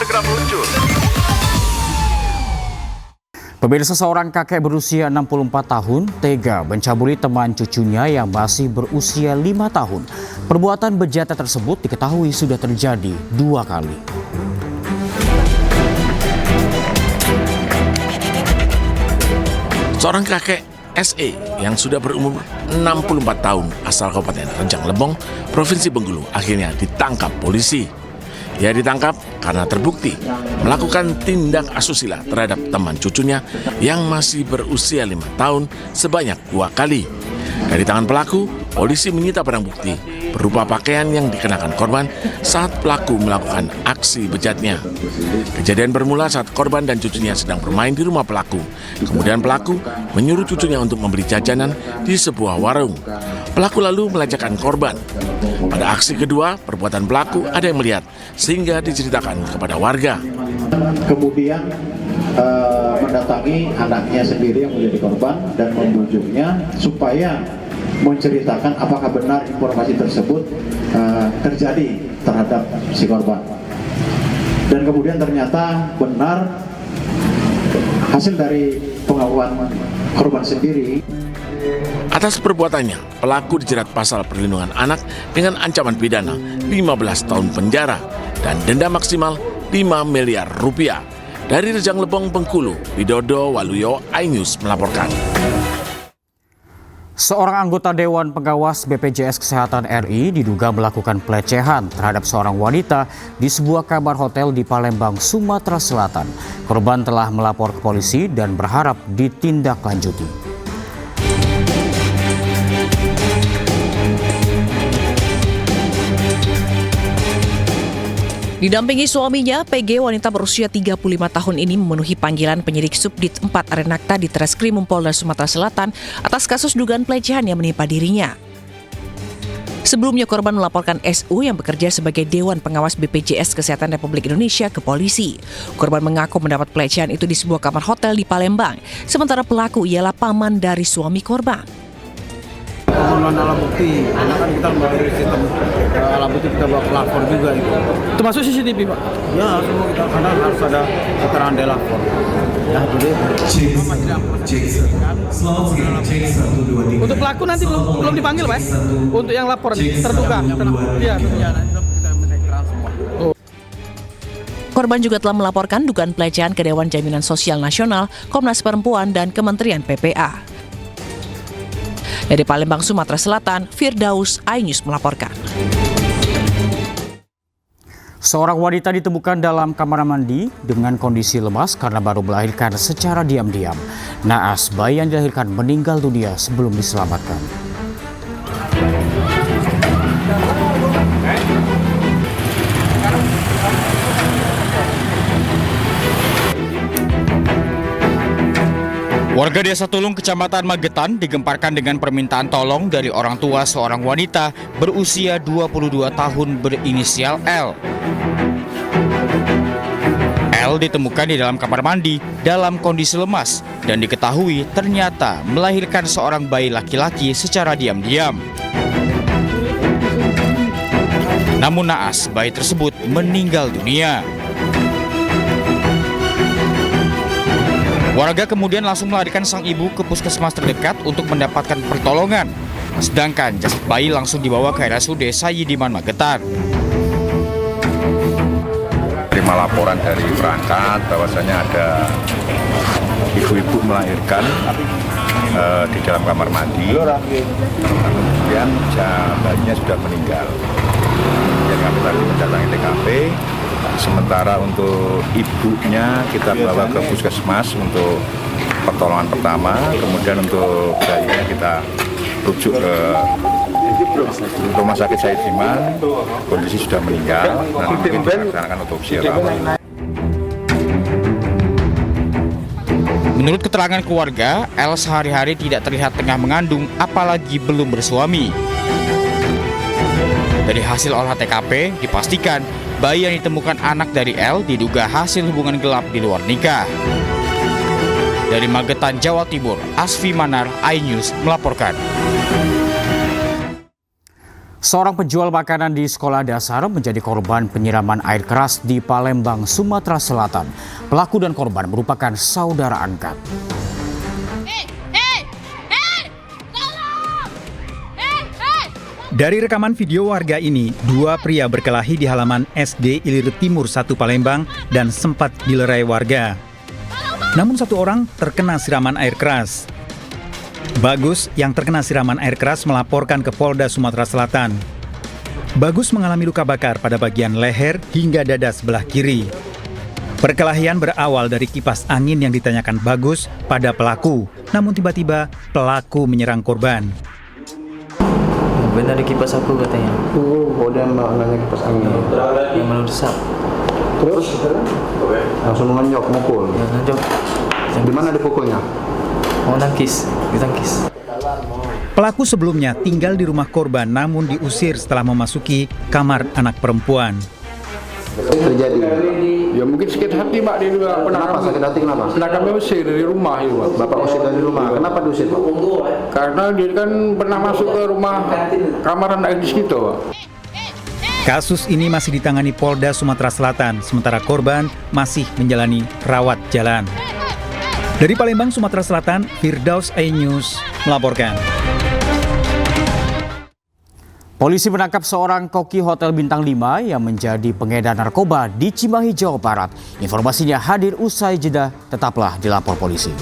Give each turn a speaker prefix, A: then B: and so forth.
A: segera meluncur.
B: Pemirsa, seorang kakek berusia 64 tahun tega mencabuli teman cucunya yang masih berusia 5 tahun. Perbuatan bejatnya tersebut diketahui sudah terjadi 2 kali.
C: Seorang kakek SE yang sudah berumur 64 tahun asal Kabupaten Rejang Lebong, Provinsi Bengkulu akhirnya ditangkap polisi. Ia ditangkap karena terbukti melakukan tindak asusila terhadap teman cucunya yang masih berusia 5 tahun sebanyak 2 kali. Dari tangan pelaku, polisi menyita barang bukti berupa pakaian yang dikenakan korban saat pelaku melakukan aksi bejatnya. Kejadian bermula saat korban dan cucunya sedang bermain di rumah pelaku. Kemudian pelaku menyuruh cucunya untuk membeli jajanan di sebuah warung. Pelaku lalu melejakkan korban. Pada aksi kedua, perbuatan pelaku ada yang melihat sehingga diceritakan kepada warga.
D: Kemudian mendatangi anaknya sendiri yang menjadi korban dan membujuknya supaya menceritakan apakah benar informasi tersebut terjadi terhadap si korban. Dan kemudian ternyata benar hasil dari pengakuan korban sendiri.
C: Atas perbuatannya, pelaku dijerat pasal perlindungan anak dengan ancaman pidana 15 tahun penjara dan denda maksimal 5 miliar rupiah. Dari Rejang Lebong, Bengkulu, Widodo Waluyo, iNews melaporkan.
B: Seorang anggota Dewan Pengawas BPJS Kesehatan RI diduga melakukan pelecehan terhadap seorang wanita di sebuah kamar hotel di Palembang, Sumatera Selatan. Korban telah melapor ke polisi dan berharap ditindaklanjuti.
E: Didampingi suaminya, PG wanita berusia 35 tahun ini memenuhi panggilan penyidik Subdit 4 Arenakta di Treskrim Polda Sumatera Selatan atas kasus dugaan pelecehan yang menimpa dirinya. Sebelumnya korban melaporkan SU yang bekerja sebagai Dewan Pengawas BPJS Kesehatan Republik Indonesia ke polisi. Korban mengaku mendapat pelecehan itu di sebuah kamar hotel di Palembang, sementara pelaku ialah paman dari suami korban.
F: Pembunuhan alat bukti, karena kan kita melalui sistem alat bukti kita bawa pelapor juga itu.
G: Termasuk CCTV, Pak?
F: Ya, semua kita karena harus ada keterangan dari lapor. Ya, boleh.
G: Untuk pelaku nanti belum dipanggil, Pak? Untuk yang lapor terduga. Iya,
E: Korban juga telah melaporkan dugaan pelecehan ke Dewan Jaminan Sosial Nasional, Komnas Perempuan, dan Kementerian PPA. Dari Palembang, Sumatera Selatan, Firdaus, iNews melaporkan.
B: Seorang wanita ditemukan dalam kamar mandi dengan kondisi lemas karena baru melahirkan secara diam-diam. Naas, bayi yang dilahirkan meninggal dunia sebelum diselamatkan. Warga Desa Tulung, Kecamatan Magetan digemparkan dengan permintaan tolong dari orang tua seorang wanita berusia 22 tahun berinisial L. L ditemukan di dalam kamar mandi dalam kondisi lemas dan diketahui ternyata melahirkan seorang bayi laki-laki secara diam-diam. Namun naas, bayi tersebut meninggal dunia. Warga kemudian langsung melarikan sang ibu ke puskesmas terdekat untuk mendapatkan pertolongan. Sedangkan jasad bayi langsung dibawa ke RSUD Sayyidiman Magetan.
H: Terima laporan dari perangkat bahwasanya ada ibu-ibu melahirkan di dalam kamar mandi. Kemudian bayinya sudah meninggal. Kemudian kami tadi mendatangi TKP. Sementara untuk ibunya kita bawa ke puskesmas untuk pertolongan pertama, kemudian untuk bayinya kita rujuk ke Rumah Sakit Sayyidiman, kondisi sudah meninggal, nanti mungkin dilaksanakan otopsi.
B: Menurut keterangan keluarga, L sehari-hari tidak terlihat tengah mengandung, apalagi belum bersuami. Dari hasil olah TKP, dipastikan bayi yang ditemukan anak dari L diduga hasil hubungan gelap di luar nikah. Dari Magetan, Jawa Timur, Asfi Manar, iNews melaporkan. Seorang penjual makanan di sekolah dasar menjadi korban penyiraman air keras di Palembang, Sumatera Selatan. Pelaku dan korban merupakan saudara angkat.
A: Dari rekaman video warga ini, dua pria berkelahi di halaman SD Ilir Timur 1 Palembang dan sempat dilerai warga. Namun satu orang terkena siraman air keras. Bagus yang terkena siraman air keras melaporkan ke Polda Sumatera Selatan. Bagus mengalami luka bakar pada bagian leher hingga dada sebelah kiri. Perkelahian berawal dari kipas angin yang ditanyakan Bagus pada pelaku, namun tiba-tiba pelaku menyerang korban.
I: Benar ada kipas aku katanya.
F: Oh, dia nanya kipas angin.
I: Yang merusak.
F: Terus langsung mengenyok, mukul.
I: Ya, lanjut.
F: Di mana dipukulnya?
I: Mau ditangkis.
A: Pelaku sebelumnya tinggal di rumah korban namun diusir setelah memasuki kamar anak perempuan.
F: Terjadi.
J: Ya mungkin sakit hati Pak dia juga.
F: Kenapa sakit hati, kenapa?
J: Pernah kami usir dari rumah ya Pak.
F: Bapak usir dari rumah. Kenapa diusir, Pak?
J: Karena dia kan pernah masuk ke rumah kamar anak di situ Pak.
A: Kasus ini masih ditangani Polda Sumatera Selatan, sementara korban masih menjalani rawat jalan. Dari Palembang, Sumatera Selatan, Firdaus iNews melaporkan.
B: Polisi menangkap seorang koki Hotel Bintang 5 yang menjadi pengedar narkoba di Cimahi, Jawa Barat. Informasinya hadir usai jeda, tetaplah di Lapor Polisi.